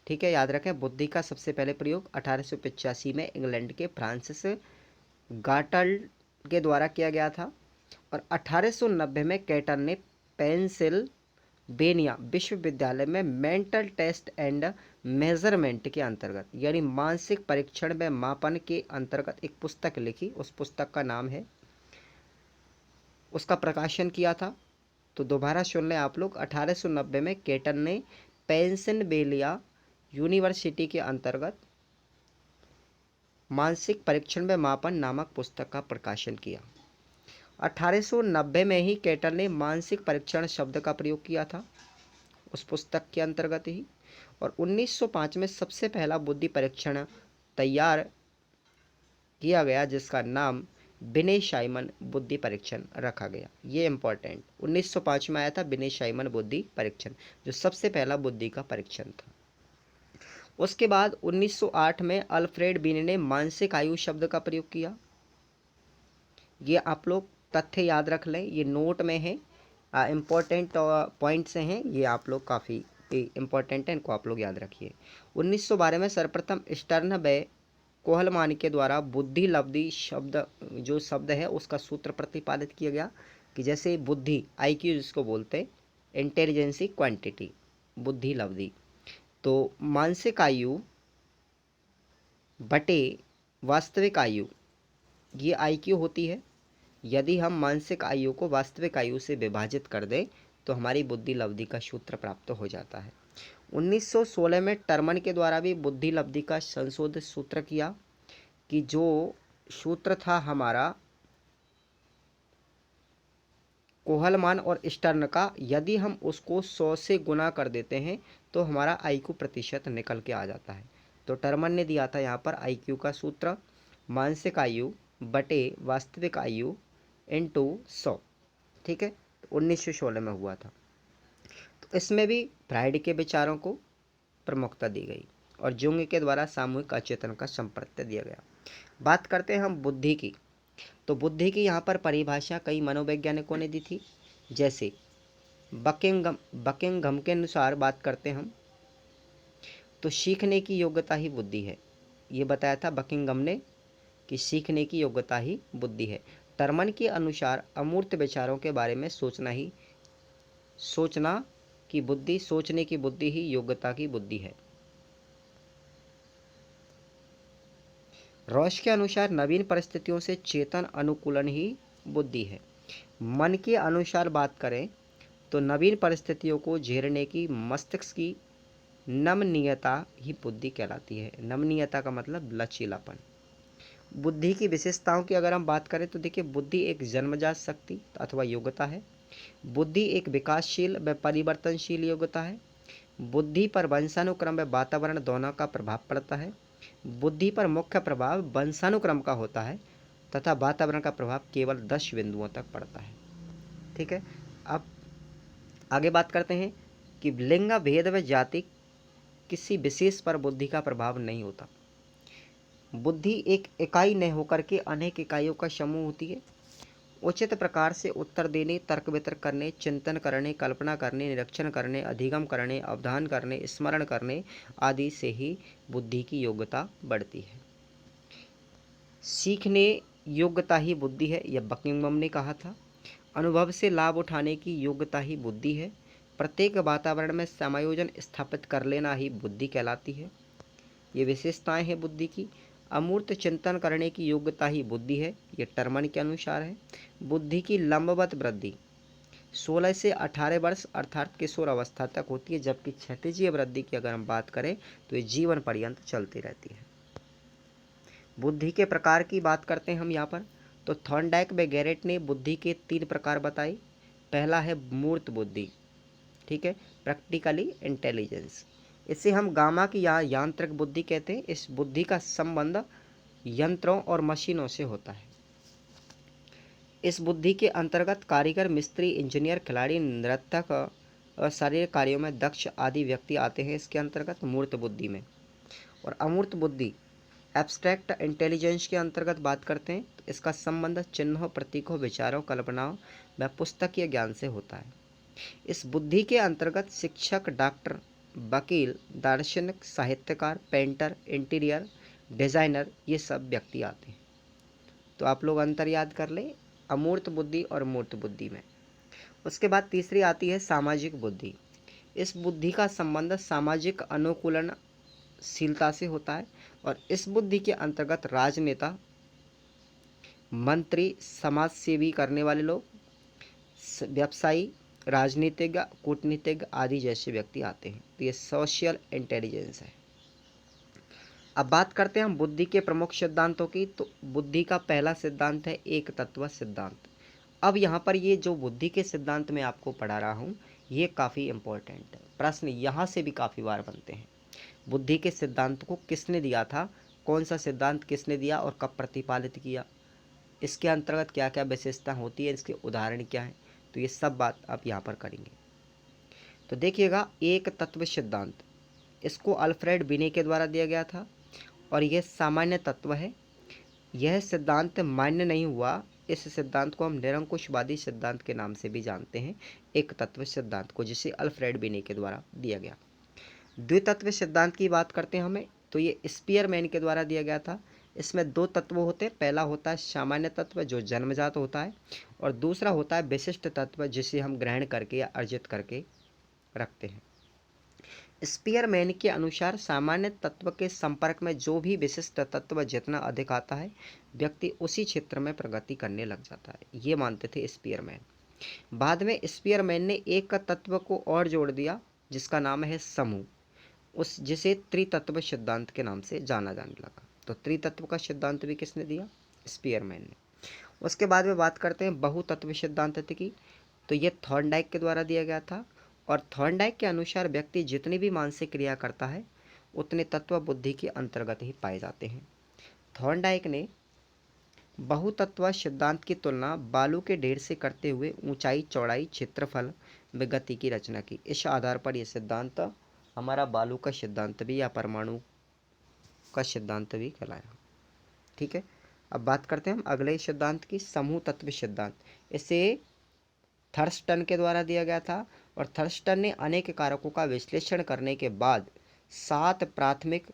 ठीक है, याद रखें, बुद्धि का सबसे पहले प्रयोग 1885 में इंग्लैंड के फ्रांसिस गाटल के द्वारा किया गया था। और 1890 में कैटन ने पेंसिल्वेनिया विश्वविद्यालय में मेंटल टेस्ट एंड मेजरमेंट के अंतर्गत, यानी मानसिक परीक्षण व मापन के अंतर्गत एक पुस्तक लिखी। उस पुस्तक का नाम है, उसका प्रकाशन किया था। तो दोबारा सुन लें आप लोग, 1890 में कैटन ने पेंसिल्वेनिया यूनिवर्सिटी के अंतर्गत मानसिक परीक्षण व मापन नामक पुस्तक का प्रकाशन किया। 1890 में ही कैटन ने मानसिक परीक्षण शब्द का प्रयोग किया था उस पुस्तक के अंतर्गत ही। और 1905 में सबसे पहला बुद्धि परीक्षण तैयार किया गया जिसका नाम विनय साइमन बुद्धि परीक्षण रखा गया। ये इंपॉर्टेंट, 1905 में आया था विनय साइमन बुद्धि परीक्षण, जो सबसे पहला बुद्धि का परीक्षण था। उसके बाद 1908 में अल्फ्रेड बीन ने मानसिक आयु शब्द का प्रयोग किया। ये आप लोग तथ्य याद रख लें, ये नोट में है, इम्पोर्टेंट पॉइंट्स हैं, ये आप लोग काफ़ी इम्पोर्टेंट है, इनको आप लोग याद रखिए। 1912 में सर्वप्रथम स्टर्न व कोहलमान के द्वारा बुद्धि लब्धि शब्द, जो शब्द है उसका सूत्र प्रतिपादित किया गया कि जैसे बुद्धि IQ जिसको बोलते हैं, इंटेलिजेंसी क्वांटिटी, बुद्धि लब्धि, तो मानसिक आयु बटे वास्तविक आयु ये IQ होती है। यदि हम मानसिक आयु को वास्तविक आयु से विभाजित कर दें तो हमारी बुद्धि लब्धि का सूत्र प्राप्त हो जाता है। 1916 में टर्मन के द्वारा भी बुद्धि लब्धि का संशोधित सूत्र किया कि जो सूत्र था हमारा कोहलमान और स्टर्न का, यदि हम उसको 100 से गुना कर देते हैं तो हमारा IQ प्रतिशत निकल के आ जाता है। तो टर्मन ने दिया था यहाँ पर IQ का सूत्र मानसिक आयु बटे वास्तविक आयु इंटू 100। ठीक है, 1916 में हुआ था। इसमें भी फ्राइड के विचारों को प्रमुखता दी गई और जुंग के द्वारा सामूहिक अचेतन का संप्रत्यय दिया गया। बात करते हैं हम बुद्धि की। तो बुद्धि की यहाँ पर परिभाषा कई मनोवैज्ञानिकों ने दी थी। जैसे बकिंघम के अनुसार बात करते हैं हम, तो सीखने की योग्यता ही बुद्धि है। ये बताया था बकिंघम ने कि सीखने की योग्यता ही बुद्धि है। टर्मन के अनुसार अमूर्त विचारों के बारे में सोचने की बुद्धि ही योग्यता की बुद्धि है। रॉश के अनुसार नवीन परिस्थितियों से चेतन अनुकूलन ही बुद्धि है। मन के अनुसार बात करें तो नवीन परिस्थितियों को झेलने की मस्तिष्क की नमनीयता ही बुद्धि कहलाती है। नमनीयता का मतलब लचीलापन। बुद्धि की विशेषताओं की अगर हम बात करें तो देखिए, बुद्धि एक जन्मजात शक्ति अथवा योग्यता है। बुद्धि एक विकासशील व परिवर्तनशील योग्यता है। बुद्धि पर वंशानुक्रम व वातावरण दोनों का प्रभाव पड़ता है। बुद्धि पर मुख्य प्रभाव वंशानुक्रम का होता है तथा वातावरण का प्रभाव केवल 10 बिंदुओं तक पड़ता है। ठीक है, अब आगे बात करते हैं कि लिंग, भेद व जाति किसी विशेष पर बुद्धि का प्रभाव नहीं होता। बुद्धि एक इकाई न होकर के अनेक इकाइयों का समूह होती है। उचित प्रकार से उत्तर देने, तर्क वितर्क करने, चिंतन करने, कल्पना करने, निरीक्षण करने, अधिगम करने, अवधान करने, स्मरण करने आदि से ही बुद्धि की योग्यता बढ़ती है। सीखने योग्यता ही बुद्धि है, यह बकिंघम ने कहा था। अनुभव से लाभ उठाने की योग्यता ही बुद्धि है। प्रत्येक वातावरण में समायोजन स्थापित कर लेना ही बुद्धि कहलाती है। ये विशेषताएं हैं बुद्धि की। अमूर्त चिंतन करने की योग्यता ही बुद्धि है, ये टर्मन के अनुसार है। बुद्धि की लंबवत वृद्धि 16 से 18 वर्ष अर्थात किशोर अवस्था तक होती है, जबकि क्षैतिजीय वृद्धि की अगर हम बात करें तो ये जीवन पर्यंत चलती रहती है। बुद्धि के प्रकार की बात करते हैं हम यहाँ पर, तो थॉर्नडाइक व गैरेट ने बुद्धि के 3 प्रकार बताए। पहला है मूर्त बुद्धि, ठीक है, प्रैक्टिकली इंटेलिजेंस। इसे हम गामा की या यांत्रिक बुद्धि कहते हैं। इस बुद्धि का संबंध यंत्रों और मशीनों से होता है। इस बुद्धि के अंतर्गत कारीगर, मिस्त्री, इंजीनियर, खिलाड़ी, नर्तक और शारीरिक कार्यों में दक्ष आदि व्यक्ति आते हैं इसके अंतर्गत मूर्त बुद्धि में। और अमूर्त बुद्धि एब्स्ट्रैक्ट इंटेलिजेंस के अंतर्गत बात करते हैं तो इसका संबंध चिन्हों, प्रतीकों, विचारों, कल्पनाओं व पुस्तकीय ज्ञान से होता है। इस बुद्धि के अंतर्गत शिक्षक, डॉक्टर, वकील, दार्शनिक, साहित्यकार, पेंटर, इंटीरियर डिजाइनर ये सब व्यक्ति आते हैं। तो आप लोग अंतर याद कर लें अमूर्त बुद्धि और मूर्त बुद्धि में। उसके बाद तीसरी आती है सामाजिक बुद्धि। इस बुद्धि का संबंध सामाजिक अनुकूलनशीलता से होता है और इस बुद्धि के अंतर्गत राजनेता, मंत्री, समाज सेवी करने वाले लोग, व्यवसायी, राजनीतिज्ञ, कूटनीतिज्ञ आदि जैसे व्यक्ति आते हैं। तो ये सोशल इंटेलिजेंस है। अब बात करते हैं हम बुद्धि के प्रमुख सिद्धांतों की। तो बुद्धि का पहला सिद्धांत है एक तत्व सिद्धांत। अब यहाँ पर ये जो बुद्धि के सिद्धांत मैं आपको पढ़ा रहा हूँ ये काफ़ी इम्पोर्टेंट है। प्रश्न यहाँ से भी काफ़ी बार बनते हैं। बुद्धि के सिद्धांत को किसने दिया था, कौन सा सिद्धांत किसने दिया और कब प्रतिपादित किया, इसके अंतर्गत क्या क्या विशेषता होती है, इसके उदाहरण क्या है, तो ये सब बात आप यहाँ पर करेंगे। तो देखिएगा, एक तत्व सिद्धांत, इसको अल्फ्रेड बिने के द्वारा दिया गया था और यह सामान्य तत्व है। यह सिद्धांत मान्य नहीं हुआ। इस सिद्धांत को हम निरंकुशवादी सिद्धांत के नाम से भी जानते हैं, एक तत्व सिद्धांत को, जिसे अल्फ्रेड बिने के द्वारा दिया गया। द्वितत्व सिद्धांत की बात करते हैं हमें, तो ये स्पीयरमैन के द्वारा दिया गया था। इसमें 2 तत्व होते हैं। पहला होता है सामान्य तत्व जो जन्मजात होता है और दूसरा होता है विशिष्ट तत्व जिसे हम ग्रहण करके या अर्जित करके रखते हैं। स्पीयरमैन के अनुसार सामान्य तत्व के संपर्क में जो भी विशिष्ट तत्व जितना अधिक आता है व्यक्ति उसी क्षेत्र में प्रगति करने लग जाता है, ये मानते थे स्पीयरमैन। बाद में स्पीयरमैन ने एक तत्व को और जोड़ दिया जिसका नाम है समूह, उस जिसे त्रितत्व सिद्धांत के नाम से जाना जाने लगा। तो त्रितत्व का सिद्धांत भी किसने दिया, स्पीयरमैन ने। उसके बाद में बात करते हैं बहुतत्व सिद्धांत की, तो ये थॉर्नडाइक के द्वारा दिया गया था और थॉर्नडाइक के अनुसार व्यक्ति जितनी भी मानसिक क्रिया करता है उतने तत्व बुद्धि के अंतर्गत ही पाए जाते हैं। थॉर्नडाइक ने बहुतत्व सिद्धांत की तुलना बालू के ढेर से करते हुए ऊंचाई, चौड़ाई, क्षेत्रफल, व गति की रचना की। इस आधार पर यह सिद्धांत हमारा बालू का सिद्धांत भी या परमाणु का सिद्धांत भी कहलाया। ठीक है, अब बात करते हैं हम अगले सिद्धांत की, समूह तत्व सिद्धांत। इसे थर्स्टन के द्वारा दिया गया था और थर्स्टन ने अनेक कारकों का विश्लेषण करने के बाद 7 प्राथमिक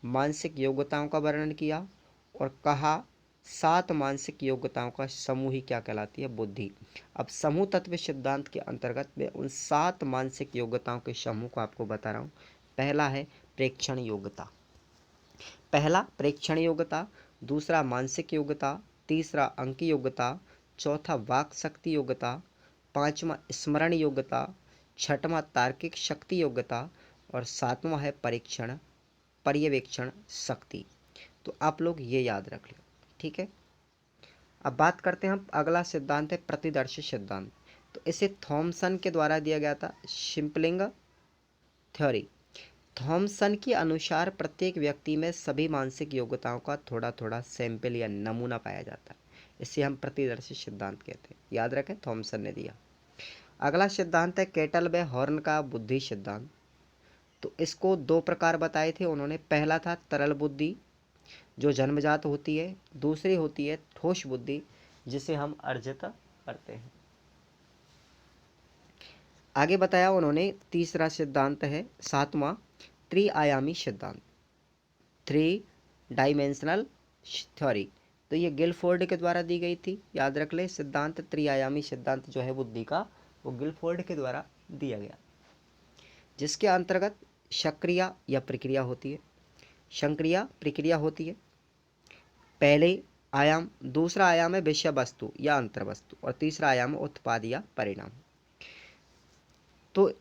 मानसिक योग्यताओं का वर्णन किया और कहा 7 मानसिक योग्यताओं का समूह ही क्या कहलाती है, बुद्धि। अब समूह तत्व सिद्धांत के अंतर्गत में उन 7 मानसिक योग्यताओं के समूह को आपको बता रहा हूँ। पहला है प्रेक्षण योग्यता, पहला प्रेक्षण योग्यता, दूसरा मानसिक योग्यता, तीसरा अंक योग्यता, चौथा वाक शक्ति योग्यता, पांचवा स्मरण योग्यता, छठवां तार्किक शक्ति योग्यता और सातवां है परीक्षण पर्यवेक्षण शक्ति। तो आप लोग ये याद रख लें। ठीक है, अब बात करते हैं हम, अगला सिद्धांत है प्रतिदर्शी सिद्धांत। तो इसे थॉमसन के द्वारा दिया गया था, सिंपलिंग थ्योरी। थॉमसन के अनुसार प्रत्येक व्यक्ति में सभी मानसिक योग्यताओं का थोड़ा थोड़ा सैंपल या नमूना पाया जाता है, इसे हम प्रतिदर्शी सिद्धांत कहते हैं। याद रखें, थॉमसन ने दिया। अगला सिद्धांत है केटल व हॉर्न का बुद्धि सिद्धांत। तो इसको 2 प्रकार बताए थे उन्होंने। पहला था तरल बुद्धि जो जन्मजात होती है, दूसरी होती है ठोस बुद्धि जिसे हम अर्जित करते हैं। आगे बताया उन्होंने तीसरा सिद्धांत है 7वां त्रिआयामी सिद्धांत, 3 डायमेंशनल थ्योरी। तो ये गिलफोर्ड के द्वारा दी गई थी। याद रख ले, सिद्धांत त्रिआयामी सिद्धांत जो है बुद्धि का, वो गिलफोर्ड के द्वारा दिया गया, जिसके अंतर्गत सक्रिया या प्रक्रिया होती है, संक्रिया प्रक्रिया होती है। पहले आयाम, दूसरा आयाम है विषय वस्तु या अंतर्वस्तु और तीसरा आयाम है उत्पाद या परिणाम। तो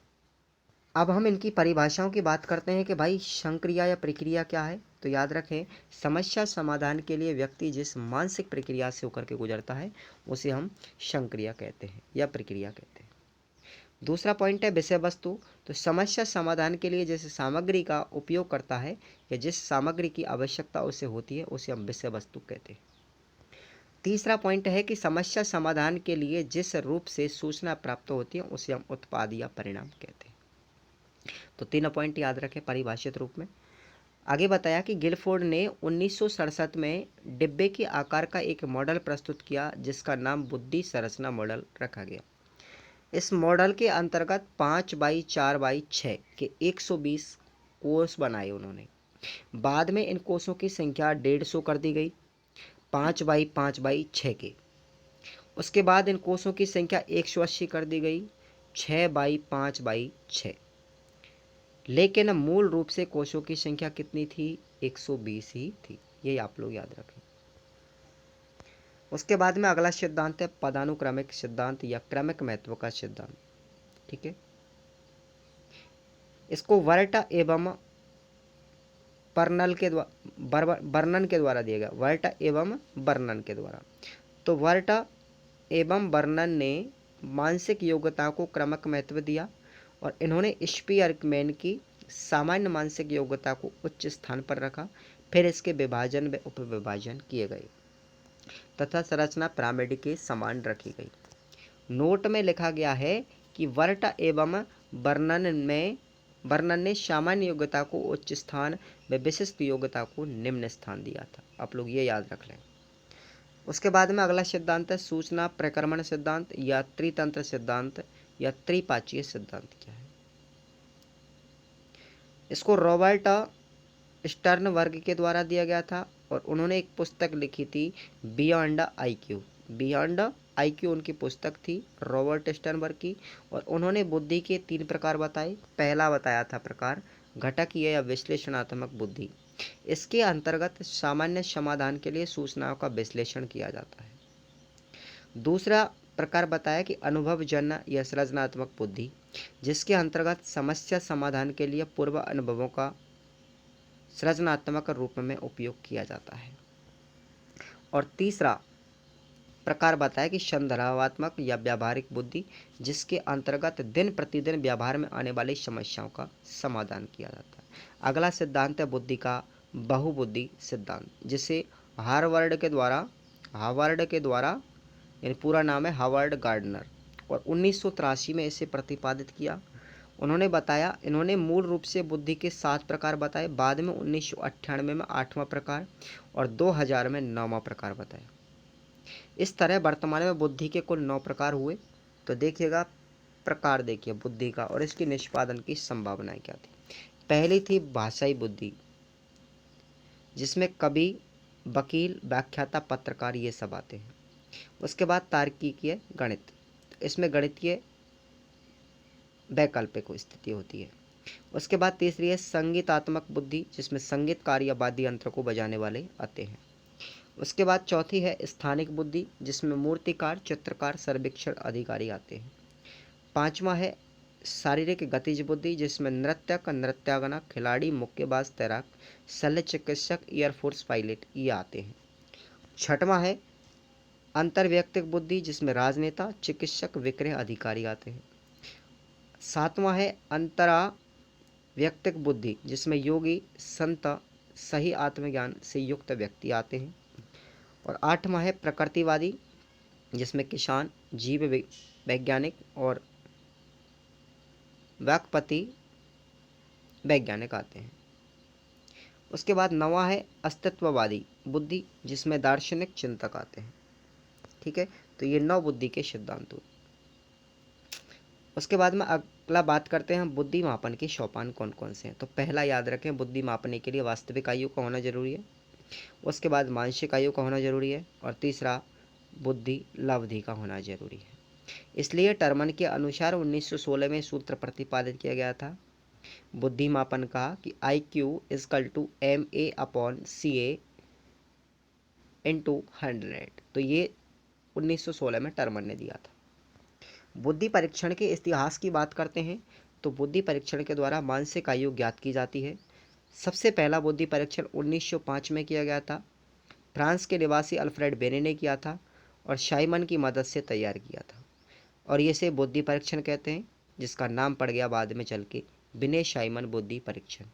अब हम इनकी परिभाषाओं की बात करते हैं कि भाई संक्रिया या प्रक्रिया क्या है। तो याद रखें, समस्या समाधान के लिए व्यक्ति जिस मानसिक प्रक्रिया से होकर के गुजरता है उसे हम संक्रिया कहते हैं या प्रक्रिया कहते हैं। दूसरा पॉइंट है विषय वस्तु। तो समस्या समाधान के लिए जिस सामग्री का उपयोग करता है या जिस सामग्री की आवश्यकता उसे होती है उसे हम विषय वस्तु कहते हैं। तीसरा पॉइंट है कि समस्या समाधान के लिए जिस रूप से सूचना प्राप्त होती है उसे हम उत्पाद या परिणाम कहते हैं। तो 3 पॉइंट याद रखें परिभाषित रूप में। आगे बताया कि गिलफोर्ड ने 1967 में डिब्बे के आकार का एक मॉडल प्रस्तुत किया जिसका नाम बुद्धि संरचना मॉडल रखा गया। इस मॉडल के अंतर्गत 5 बाई 4 बाई 6 के 120 कोष बनाए उन्होंने। बाद में इन कोषों की संख्या 150 कर दी गई, 5 बाई 5 बाई 6 के। उसके बाद इन कोषों की संख्या 180 कर दी गई, 6 बाई 5 बाई 6। लेकिन मूल रूप से कोषों की संख्या कितनी थी, 120 ही थी। ये आप लोग याद रखें। उसके बाद में अगला सिद्धांत है पदानुक्रमिक सिद्धांत या क्रमिक महत्व का सिद्धांत। ठीक है, इसको वर्टा एवं वर्णन के द्वारा दिया गया, वर्टा एवं वर्णन के द्वारा। तो वर्टा एवं वर्णन ने मानसिक योग्यताओं को क्रमिक महत्व दिया और इन्होंने स्पीयरमैन की सामान्य मानसिक योग्यता को उच्च स्थान पर रखा। फिर इसके विभाजन व उपविभाजन किए गए तथा संरचना पिरामिड के समान रखी गई। नोट में लिखा गया है कि वर्टा एवं वर्णन ने सामान्य योग्यता को उच्च स्थान व विशिष्ट योग्यता को निम्न स्थान दिया था। आप लोग ये याद रख लें। उसके बाद में अगला सिद्धांत है सूचना प्रक्रमण सिद्धांत या त्रितंत्र सिद्धांत या त्रिपाचीय सिद्धांत। क्या है, इसको रॉबर्ट स्टर्न वर्ग के द्वारा दिया गया था और उन्होंने एक पुस्तक लिखी थी बियॉन्ड आईक्यू। बियॉन्ड आईक्यू उनकी पुस्तक थी रॉबर्ट स्टर्नबर्ग की और उन्होंने बुद्धि के 3 प्रकार बताए। पहला बताया था प्रकार घटकीय या विश्लेषणात्मक बुद्धि। इसके अंतर्गत सामान्य समाधान के लिए सूचनाओं का विश्लेषण किया जाता है। दूसरा प्रकार बताया कि अनुभवजन्य या सृजनात्मक बुद्धि, जिसके अंतर्गत समस्या समाधान के लिए पूर्व अनुभवों का सृजनात्मक रूप में उपयोग किया जाता है। और तीसरा प्रकार बताया कि संदर्भात्मक या व्यावहारिक बुद्धि, जिसके अंतर्गत दिन प्रतिदिन व्यवहार में आने वाली समस्याओं का समाधान किया जाता है। अगला सिद्धांत है बुद्धि का बहुबुद्धि सिद्धांत, जिसे हार्वर्ड के द्वारा यानी पूरा नाम है हार्वर्ड गार्डनर, और 1983 में इसे प्रतिपादित किया। इन्होंने मूल रूप से बुद्धि के 7 प्रकार बताए, बाद में 1998 में 8वां प्रकार और 2000 में 9वां प्रकार बताया। इस तरह वर्तमान में बुद्धि के कुल 9 प्रकार हुए। तो देखिएगा, प्रकार देखिए बुद्धि का और इसकी निष्पादन की संभावनाएं क्या थी। पहली थी भाषाई बुद्धि, जिसमें कवि, वकील, व्याख्याता, पत्रकार ये सब आते हैं। उसके बाद तार्किकीय गणित, इसमें गणितीय वैकल्पिक स्थिति होती है। उसके बाद तीसरी है संगीतात्मक बुद्धि, जिसमें संगीतकार या वाद्य यंत्र को बजाने वाले आते हैं। उसके बाद चौथी है स्थानिक बुद्धि, जिसमें मूर्तिकार, चित्रकार, सर्वेक्षण अधिकारी आते हैं। पांचवा है शारीरिक गतिज बुद्धि, जिसमें नृत्यक, नृत्यांगना, खिलाड़ी, मुक्केबाज, तैराक, शल्य चिकित्सक, एयरफोर्स पायलट ये आते हैं। छठवां है अंतर्वैयक्तिक बुद्धि, जिसमें राजनेता, चिकित्सक, विक्रय अधिकारी आते हैं। सातवां है अंतरा व्यक्तिक बुद्धि, जिसमें योगी, संत, सही आत्मज्ञान से युक्त व्यक्ति आते हैं। और आठवां है प्रकृतिवादी, जिसमें किसान, जीव वैज्ञानिक और वाक्पति वैज्ञानिक आते हैं। उसके बाद नौवां है अस्तित्ववादी बुद्धि, जिसमें दार्शनिक, चिंतक आते हैं। ठीक है, तो ये 9 बुद्धि के सिद्धांत हुए। उसके बाद में अगला बात करते हैं हम बुद्धि मापन के सोपान कौन कौन से हैं। तो पहला याद रखें, बुद्धि मापने के लिए वास्तविक आयु का होना जरूरी है। उसके बाद मानसिक आयु का होना जरूरी है। और तीसरा बुद्धि लब्धि का होना जरूरी है। इसलिए टर्मन के अनुसार 1916 में सूत्र प्रतिपादित किया गया था बुद्धि मापन का कि IQ = MA/CA × 100। तो ये 1916 में टर्मन ने दिया था। बुद्धि परीक्षण के इतिहास की बात करते हैं तो बुद्धि परीक्षण के द्वारा मानसिक आयु ज्ञात की जाती है। सबसे पहला बुद्धि परीक्षण 1905 में किया गया था। फ्रांस के निवासी अल्फ्रेड बेने ने किया था और शाइमन की मदद से तैयार किया था, और इसे बुद्धि परीक्षण कहते हैं, जिसका नाम पड़ गया बाद में चल के बिने शाइमन बुद्धि परीक्षण।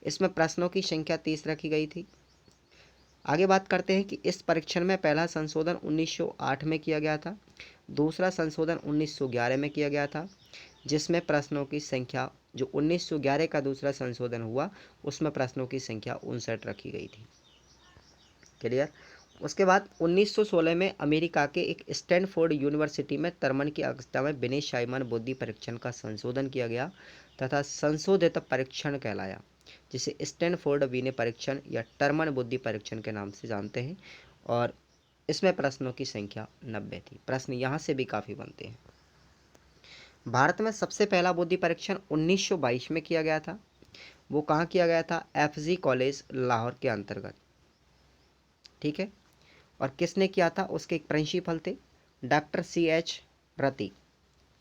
इसमें प्रश्नों की संख्या 30 रखी गई थी। आगे बात करते हैं कि इस परीक्षण में पहला संशोधन 1908 में किया गया था, दूसरा संशोधन 1911 में किया गया था, जिसमें प्रश्नों की संख्या जो 1911 का दूसरा संशोधन हुआ उसमें प्रश्नों की संख्या 59 रखी गई थी। क्लियर। उसके बाद 1916 में अमेरिका के एक स्टैनफोर्ड यूनिवर्सिटी में टर्मन की अध्यक्षता में बिने शाइमन बुद्धि परीक्षण का संशोधन किया गया तथा संशोधित परीक्षण कहलाया, जिसे स्टैनफोर्ड बिने परीक्षण या टर्मन बुद्धि परीक्षण के नाम से जानते हैं। और इसमें प्रश्नों की संख्या 90 थी। प्रश्न यहाँ से भी काफ़ी बनते हैं। भारत में सबसे पहला बुद्धि परीक्षण 1922 में किया गया था। वो कहाँ किया गया था? FG कॉलेज लाहौर के अंतर्गत। ठीक है, और किसने किया था? उसके एक प्रिंसिपल थे डॉक्टर CH रति।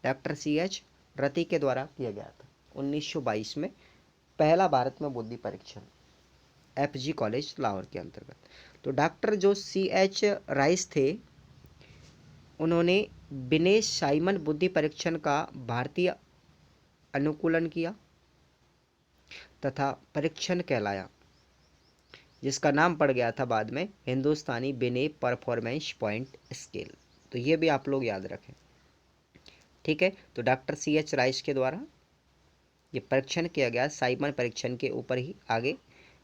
डॉक्टर CH रति के द्वारा किया गया था 1922 में पहला भारत में बुद्धि परीक्षण FG कॉलेज लाहौर के अंतर्गत। तो डॉक्टर जो CH राइस थे, उन्होंने बिने शाइमन बुद्धि परीक्षण का भारतीय अनुकूलन किया तथा परीक्षण कहलाया, जिसका नाम पड़ गया था बाद में हिंदुस्तानी बिने परफॉर्मेंस पॉइंट स्केल। तो ये भी आप लोग याद रखें। ठीक है, तो डॉक्टर CH राइस के द्वारा ये परीक्षण किया गया साइमन परीक्षण के ऊपर ही आगे,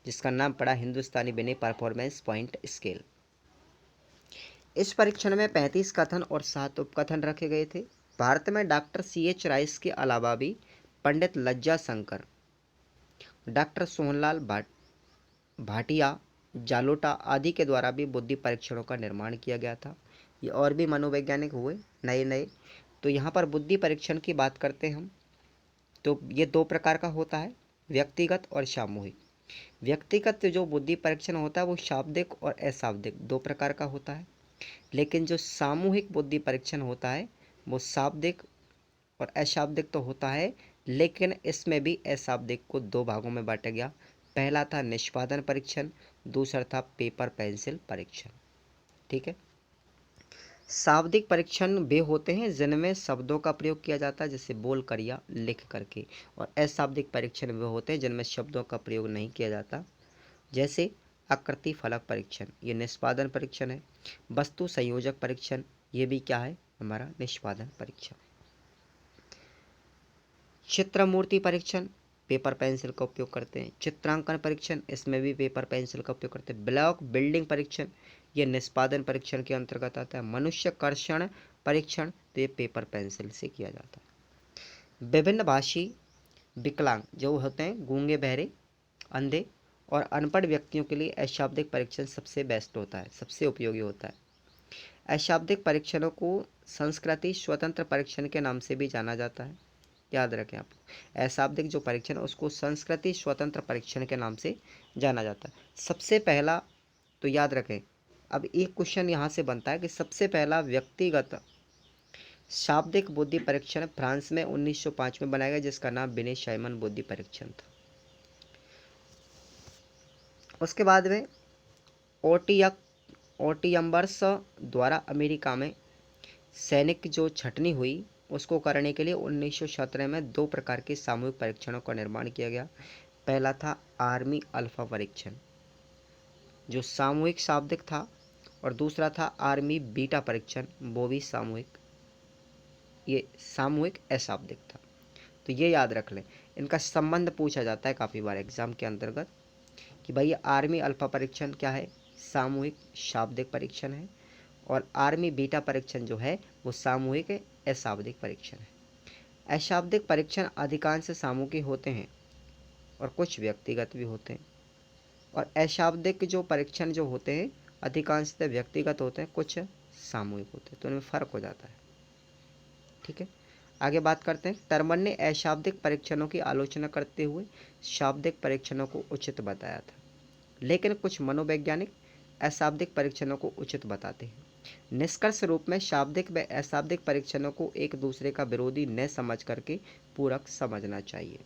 जिसका नाम पड़ा हिंदुस्तानी बिने परफॉर्मेंस पॉइंट स्केल। इस परीक्षण में 35 कथन और 7 उपकथन रखे गए थे। भारत में डॉक्टर CH राइस के अलावा भी पंडित लज्जा शंकर, डॉक्टर सोहनलाल भाटिया, जालोटा आदि के द्वारा भी बुद्धि परीक्षणों का निर्माण किया गया था। ये और भी मनोवैज्ञानिक हुए नए नए। तो यहाँ पर बुद्धि परीक्षण की बात करते हैं हम, तो ये 2 प्रकार का होता है, व्यक्तिगत और सामूहिक। व्यक्तिगत जो बुद्धि परीक्षण होता है वो शाब्दिक और अशाब्दिक 2 प्रकार का होता है, लेकिन जो सामूहिक बुद्धि परीक्षण होता है वो शाब्दिक और अशाब्दिक तो होता है, लेकिन इसमें भी अशाब्दिक को 2 भागों में बांटा गया। पहला था निष्पादन परीक्षण, दूसरा था पेपर पेंसिल परीक्षण। ठीक है, शाब्दिक परीक्षण वे होते हैं जिनमें शब्दों का प्रयोग किया जाता है, जैसे बोल कर या लिख करके, और अशाब्दिक परीक्षण वे होते हैं जिनमें शब्दों का प्रयोग नहीं किया जाता, जैसे आकृति फलक परीक्षण, ये निष्पादन परीक्षण है। वस्तु संयोजक परीक्षण, ये भी क्या है? हमारा निष्पादन परीक्षण। चित्र मूर्ति परीक्षण, पेपर पेंसिल का उपयोग करते हैं। चित्रांकन परीक्षण, इसमें भी पेपर पेंसिल का उपयोग करते हैं। ब्लॉक बिल्डिंग परीक्षण, ये निष्पादन परीक्षण के अंतर्गत आता है। मनुष्य कर्षण परीक्षण, तो ये पेपर पेंसिल से किया जाता है। विभिन्न भाषी विकलांग जो होते हैं, गूंगे, बहरे, अंधे और अनपढ़ व्यक्तियों के लिए अशाब्दिक परीक्षण सबसे बेस्ट होता है, सबसे उपयोगी होता है। अशाब्दिक परीक्षणों को संस्कृति स्वतंत्र परीक्षण के नाम से भी जाना जाता है, याद रखें आप। अशाब्दिक जो परीक्षण है उसको संस्कृति स्वतंत्र परीक्षण के नाम से जाना जाता है। सबसे पहला तो याद रखें, अब एक क्वेश्चन यहाँ से बनता है कि सबसे पहला व्यक्तिगत शाब्दिक बुद्धि परीक्षण फ्रांस में 1905 में बनाया गया, जिसका नाम बिने साइमन बुद्धि परीक्षण था। उसके बाद में ओटियम्बर्स द्वारा अमेरिका में सैनिक जो छटनी हुई उसको करने के लिए 1917 में दो प्रकार के सामूहिक परीक्षणों का निर्माण किया गया। पहला था आर्मी अल्फा परीक्षण जो सामूहिक शाब्दिक था, और दूसरा था आर्मी बीटा परीक्षण, वो भी सामूहिक, ये सामूहिक अशाब्दिक था। तो ये याद रख लें, इनका संबंध पूछा जाता है काफ़ी बार एग्जाम के अंतर्गत कि भाई आर्मी अल्फा परीक्षण क्या है, सामूहिक शाब्दिक परीक्षण है, और आर्मी बीटा परीक्षण जो है वो सामूहिक अशाब्दिक परीक्षण है। अशाब्दिक परीक्षण अधिकांश सामूहिक होते हैं और कुछ व्यक्तिगत भी होते हैं, और अशाब्दिक जो परीक्षण जो होते हैं अधिकांशतः व्यक्तिगत होते हैं, कुछ सामूहिक होते हैं, तो उनमें फ़र्क हो जाता है। ठीक है, आगे बात करते हैं। टर्मन ने अशाब्दिक परीक्षणों की आलोचना करते हुए शाब्दिक परीक्षणों को उचित बताया था, लेकिन कुछ मनोवैज्ञानिक अशाब्दिक परीक्षणों को उचित बताते हैं। निष्कर्ष रूप में शाब्दिक व अशाब्दिक परीक्षणों को एक दूसरे का विरोधी न समझ करके पूरक समझना चाहिए।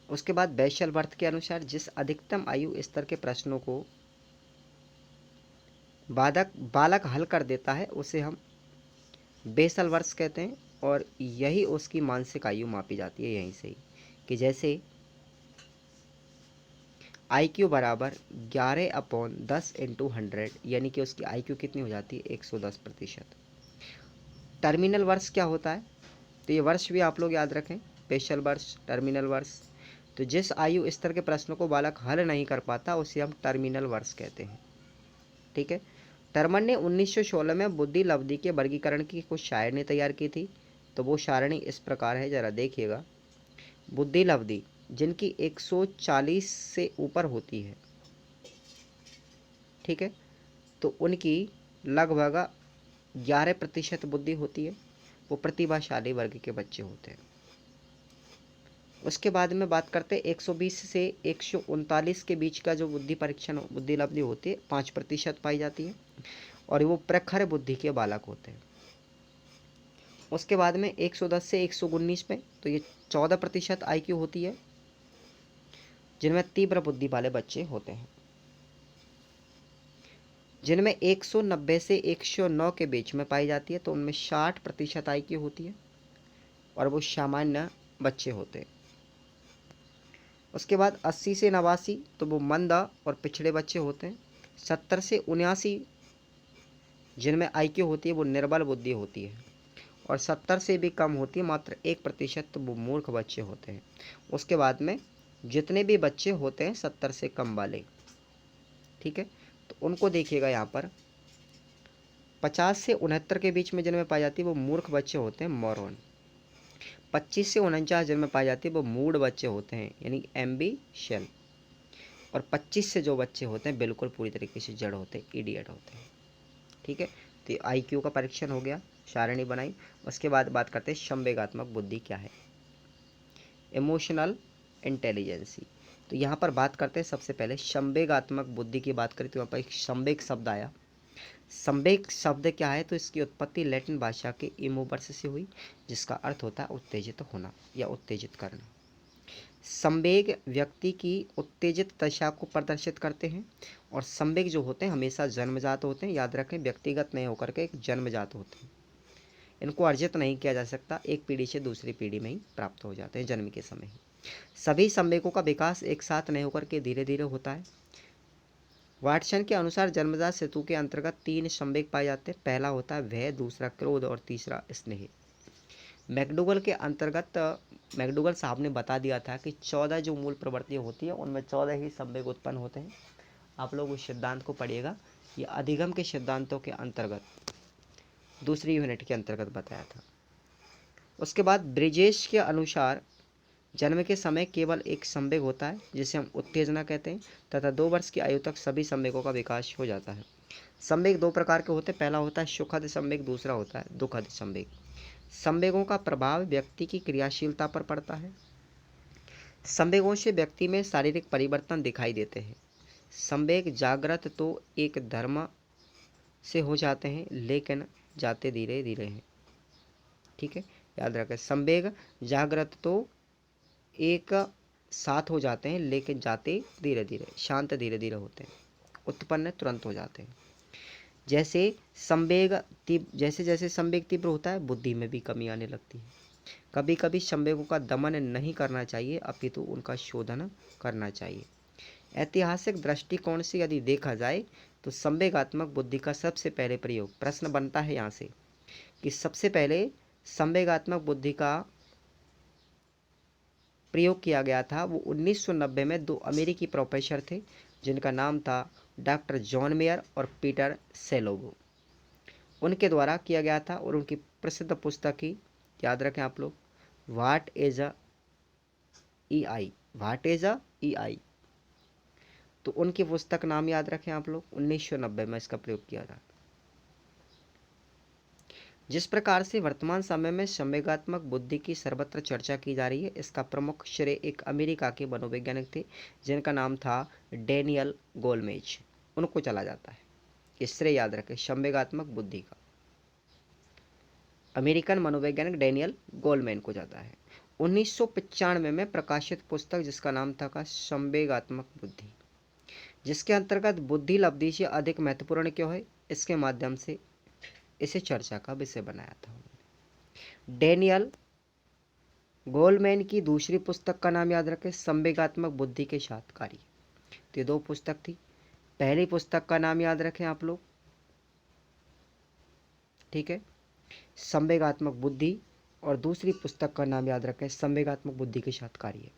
उसके बाद बैशलवर्थ के अनुसार जिस अधिकतम आयु स्तर के प्रश्नों को बालक हल कर देता है उसे हम बेशलवर्थ कहते हैं, और यही उसकी मानसिक आयु मापी जाती है यहीं से ही, कि जैसे IQ बराबर 11/10 × 100, यानी कि उसकी IQ कितनी हो जाती है, 110%। टर्मिनल वर्ष क्या होता है, तो ये वर्ष भी आप लोग याद रखें, स्पेशल वर्ष, टर्मिनल वर्ष। तो जिस आयु स्तर के प्रश्नों को बालक हल नहीं कर पाता उसे हम टर्मिनल वर्ष कहते हैं। ठीक है, टर्मन ने 1916 में बुद्धि लब्धि के वर्गीकरण की कुछ सारणी तैयार की थी, तो वो सारणी इस प्रकार है, ज़रा देखिएगा। बुद्धि लब्धि जिनकी 140 से ऊपर होती है, ठीक है, तो उनकी लगभग 11% बुद्धि होती है, वो प्रतिभाशाली वर्ग के बच्चे होते हैं। उसके बाद में बात करते हैं 120 से 139 के बीच का जो बुद्धि परीक्षण बुद्धि लब्धि होती है 5% पाई जाती है, और वो प्रखर बुद्धि के बालक होते हैं। उसके बाद में 110 से 119 में तो ये 14% IQ होती है, जिनमें तीव्र बुद्धि वाले बच्चे होते हैं। जिनमें 190 से 109 के बीच में पाई जाती है तो उनमें 60% IQ होती है, और वो सामान्य बच्चे होते हैं। उसके बाद 80 से 89 तो वो मंद और पिछड़े बच्चे होते हैं। 70 से 79 जिनमें IQ होती है वो निर्बल बुद्धि होती है, और 70 से भी कम होती है, मात्र 1% तो वो मूर्ख बच्चे होते हैं। उसके बाद में जितने भी बच्चे होते हैं 70 से कम वाले, ठीक है, तो उनको देखिएगा यहाँ पर 50 से 69 के बीच में जिनमें पाई जाती है वो मूर्ख बच्चे होते हैं, मोरन। 25 से 49 जिनमें पाई जाती है वो मूड बच्चे होते हैं, यानी एम्बिशन। और 25 से जो बच्चे होते हैं बिल्कुल पूरी तरीके से जड़ होते हैं, इडियट होते हैं। ठीक है, तो IQ का परीक्षण हो गया, सारणी बनाई। उसके बाद बात करते हैं संवेगात्मक बुद्धि क्या है, इमोशनल इंटेलिजेंसी। तो यहाँ पर बात करते हैं सबसे पहले संवेगात्मक बुद्धि की बात करें तो यहाँ पर एक संवेग शब्द आया। संवेग शब्द क्या है, तो इसकी उत्पत्ति लैटिन भाषा के इमोवर्स से हुई, जिसका अर्थ होता है उत्तेजित होना या उत्तेजित करना। संवेग व्यक्ति की उत्तेजित दशा को प्रदर्शित करते हैं, और संवेग जो होते हैं हमेशा जन्मजात होते हैं, याद रखें, व्यक्तिगत नहीं होकर के एक जन्मजात होते हैं। इनको अर्जित नहीं किया जा सकता, एक पीढ़ी से दूसरी पीढ़ी में ही प्राप्त हो जाते हैं, जन्म के समय ही। सभी संवेगों का विकास एक साथ नहीं होकर के धीरे धीरे होता है, वाटसन के अनुसार जन्मजात सेतु के अंतर्गत 3 संवेग पाए जाते हैं। पहला होता है भय, दूसरा क्रोध और तीसरा स्नेह। मैकडूगल के अंतर्गत मैकडूगल साहब ने बता दिया था कि 14 जो मूल प्रवृत्तियाँ होती है उनमें 14 ही संवेग उत्पन्न होते हैं। आप लोग उस सिद्धांत को पढ़िएगा, ये अधिगम के सिद्धांतों के अंतर्गत दूसरी यूनिट के अंतर्गत बताया था। उसके बाद ब्रिजेश के अनुसार जन्म के समय केवल एक संवेग होता है जिसे हम उत्तेजना कहते हैं, तथा 2 वर्ष की आयु तक सभी संवेगों का विकास हो जाता है। संवेग 2 प्रकार के होते हैं। पहला होता है सुखद संवेग, दूसरा होता है दुखद संवेग। संवेगों का प्रभाव व्यक्ति की क्रियाशीलता पर पड़ता है। संवेगों से व्यक्ति में शारीरिक परिवर्तन दिखाई देते हैं। संवेग जागृत तो एक धर्म से हो जाते हैं, लेकिन जाते धीरे धीरे हैं। ठीक है, याद रखें, संवेग जागृत तो एक साथ हो जाते हैं, लेकिन जाते धीरे धीरे, शांत धीरे धीरे होते हैं, उत्पन्न तुरंत हो जाते हैं। जैसे जैसे संवेग तीव्र होता है, बुद्धि में भी कमी आने लगती है। कभी कभी संवेगों का दमन नहीं करना चाहिए, अपितु उनका शोधन करना चाहिए। ऐतिहासिक दृष्टिकोण से यदि देखा जाए तो संवेगात्मक बुद्धि का सबसे पहले प्रयोग, प्रश्न बनता है यहाँ से कि सबसे पहले संवेगात्मक बुद्धि का प्रयोग किया गया था वो 1990 में 2 अमेरिकी प्रोफेसर थे जिनका नाम था डॉक्टर जॉन मेयर और पीटर सेलोवो। उनके द्वारा किया गया था और उनकी प्रसिद्ध पुस्तक ही याद रखें आप लोग, what is a EI, what is a EI. तो उनकी पुस्तक नाम याद रखें आप लोग, 1990 में इसका प्रयोग किया था। जिस प्रकार से वर्तमान समय में संवेगात्मक बुद्धि की सर्वत्र चर्चा की जा रही है, इसका प्रमुख श्रेय एक अमेरिका के मनोवैज्ञानिक थे जिनका नाम था डेनियल गोलमेज, उनको चला जाता है। ये श्रेय याद रखें संवेगात्मक बुद्धि का, अमेरिकन मनोवैज्ञानिक डेनियल गोलमैन को जाता है। 1995 में प्रकाशित पुस्तक जिसका नाम था संवेगात्मक बुद्धि, जिसके अंतर्गत बुद्धि लब्धि से अधिक महत्वपूर्ण क्यों है, इसके माध्यम से इसे चर्चा का विषय बनाया था। डेनियल गोलमैन की दूसरी पुस्तक का नाम याद रखें, संवेगात्मक बुद्धि के साथ कार्य। तो ये 2 पुस्तक थी। पहली पुस्तक का नाम याद रखें आप लोग, ठीक है, संवेगात्मक बुद्धि, और दूसरी पुस्तक का नाम याद रखें संवेगात्मक बुद्धि के साथ कार्य।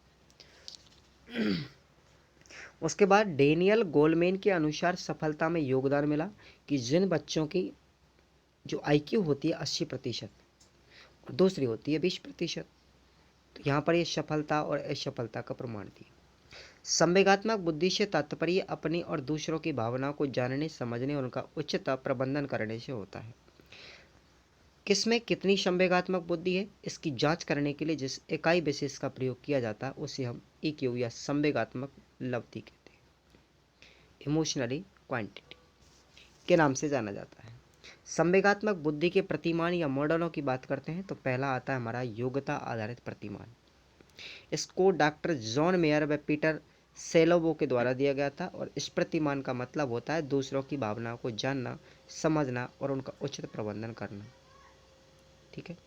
उसके बाद डेनियल गोलमैन के अनुसार सफलता में योगदान मिला कि जिन बच्चों की जो आईक्यू होती है 80% और दूसरी होती है 20%, तो यहाँ पर ये सफलता और असफलता का प्रमाण दिया। संवेगात्मक बुद्धि से तात्पर्य अपनी और दूसरों की भावनाओं को जानने, समझने और उनका उचित प्रबंधन करने से होता है। किसमें कितनी संवेगात्मक बुद्धि है, इसकी जांच करने के लिए जिस इकाई विशेष का प्रयोग किया जाता है उसे हम EQ या संवेगात्मक लब्धि कहते हैं, इमोशनली क्वांटिटी के नाम से जाना जाता है। संवेगात्मक बुद्धि के प्रतिमान या मॉडलों की बात करते हैं तो पहला आता है हमारा योग्यता आधारित प्रतिमान। इसको डॉक्टर जॉन मेयर व पीटर सेलोवो के द्वारा दिया गया था और इस प्रतिमान का मतलब होता है दूसरों की भावनाओं को जानना, समझना और उनका उचित प्रबंधन करना। ठीक है,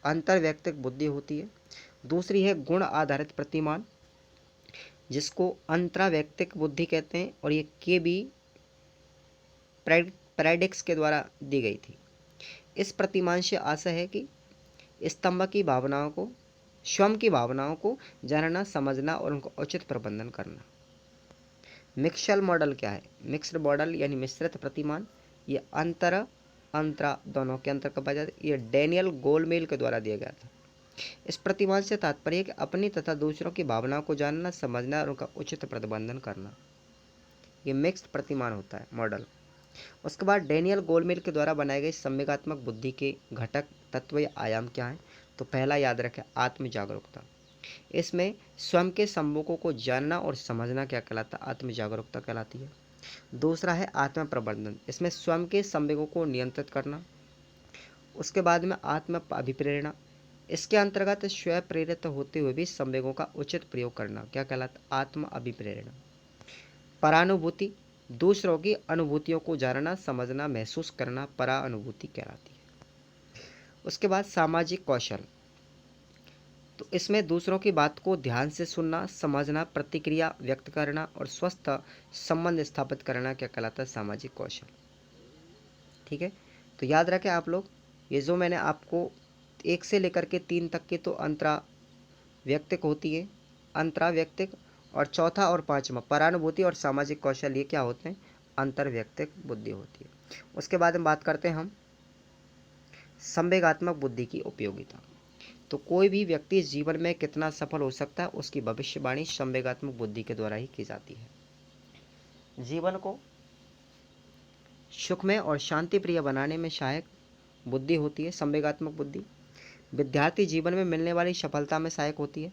अंतर्वैयक्तिक बुद्धि होती है। दूसरी है गुण आधारित प्रतिमान, जिसको अंतरावैयक्तिक बुद्धि कहते हैं और ये KB पैराडिक्स के द्वारा दी गई थी। इस प्रतिमान से आशा है कि स्तंभ की भावनाओं को, स्वयं की भावनाओं को जानना, समझना और उनका उचित प्रबंधन करना। मिक्सड मॉडल क्या है, मिक्स्ड मॉडल यानी मिश्रित प्रतिमान, ये अंतरा दोनों के अंतर का पाया जाता है। ये डेनियल गोलमेल के द्वारा दिया गया था। इस प्रतिमान से तात्पर्य है कि अपनी तथा दूसरों की भावनाओं को जानना, समझना और उनका उचित प्रबंधन करना, ये मिक्स्ड प्रतिमान होता है मॉडल। उसके बाद डेनियल गोलमेल के द्वारा बनाए गए संवेगात्मक बुद्धि के घटक, तत्व या आयाम क्या हैं, तो पहला याद रखें आत्म जागरूकता। इसमें स्वयं के संवेगों को जानना और समझना क्या कहलाता है, आत्म जागरूकता कहलाती है। दूसरा है आत्म प्रबंधन, इसमें स्वयं के संवेगों को नियंत्रित करना। उसके बाद में आत्म अभिप्रेरणा, इसके अंतर्गत स्वयं प्रेरित होते हुए भी संवेगों का उचित प्रयोग करना क्या कहलाता है, आत्म अभिप्रेरणा। परानुभूति, दूसरों की अनुभूतियों को जानना, समझना, महसूस करना परानुभूति कहलाती है। उसके बाद सामाजिक कौशल, तो इसमें दूसरों की बात को ध्यान से सुनना, समझना, प्रतिक्रिया व्यक्त करना और स्वस्थ संबंध स्थापित करना क्या कहलाता है? सामाजिक कौशल। ठीक है, तो याद रखें आप लोग, ये जो मैंने आपको 1 से लेकर के 3 तक की तो अंतरा व्यक्तिक होती है, अंतरा व्यक्तिक, और चौथा और पांचवा परानुभूति और सामाजिक कौशल, ये क्या होते हैं? अंतर व्यक्तिक बुद्धि होती है। उसके बाद हम बात करते हैं हम संवेगात्मक बुद्धि की उपयोगिता। तो कोई भी व्यक्ति जीवन में कितना सफल हो सकता है, उसकी भविष्यवाणी संवेगात्मक बुद्धि के द्वारा ही की जाती है। जीवन को सुखमय और शांति प्रिय बनाने में सहायक बुद्धि होती है संवेगात्मक बुद्धि। विद्यार्थी जीवन में मिलने वाली सफलता में सहायक होती है।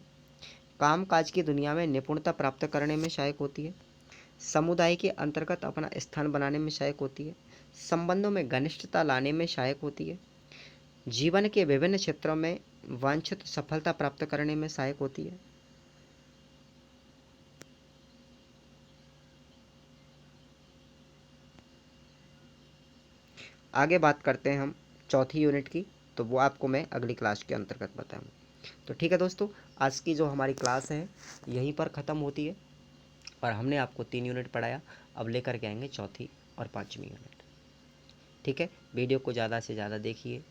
काम काज की दुनिया में निपुणता प्राप्त करने में सहायक होती है। समुदाय के अंतर्गत अपना स्थान बनाने में सहायक होती है। संबंधों में घनिष्ठता लाने में सहायक होती है। जीवन के विभिन्न क्षेत्रों में वांछित सफलता प्राप्त करने में सहायक होती है। आगे बात करते हैं हम चौथी यूनिट की, तो वो आपको मैं अगली क्लास के अंतर्गत बताऊंगा। तो ठीक है दोस्तों, आज की जो हमारी क्लास है यहीं पर ख़त्म होती है और हमने आपको 3 यूनिट पढ़ाया। अब लेकर के आएंगे चौथी और पाँचवीं यूनिट। ठीक है, वीडियो को ज़्यादा से ज़्यादा देखिए,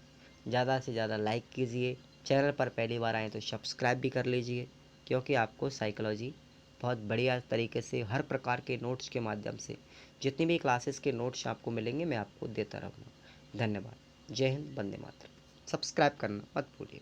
ज़्यादा से ज़्यादा लाइक कीजिए, चैनल पर पहली बार आएँ तो सब्सक्राइब भी कर लीजिए, क्योंकि आपको साइकोलॉजी बहुत बढ़िया तरीके से हर प्रकार के नोट्स के माध्यम से जितनी भी क्लासेस के नोट्स आपको मिलेंगे मैं आपको देता रहूँगा। धन्यवाद। जय हिंद, वंदे मातरम। सब्सक्राइब करना मत भूलिए।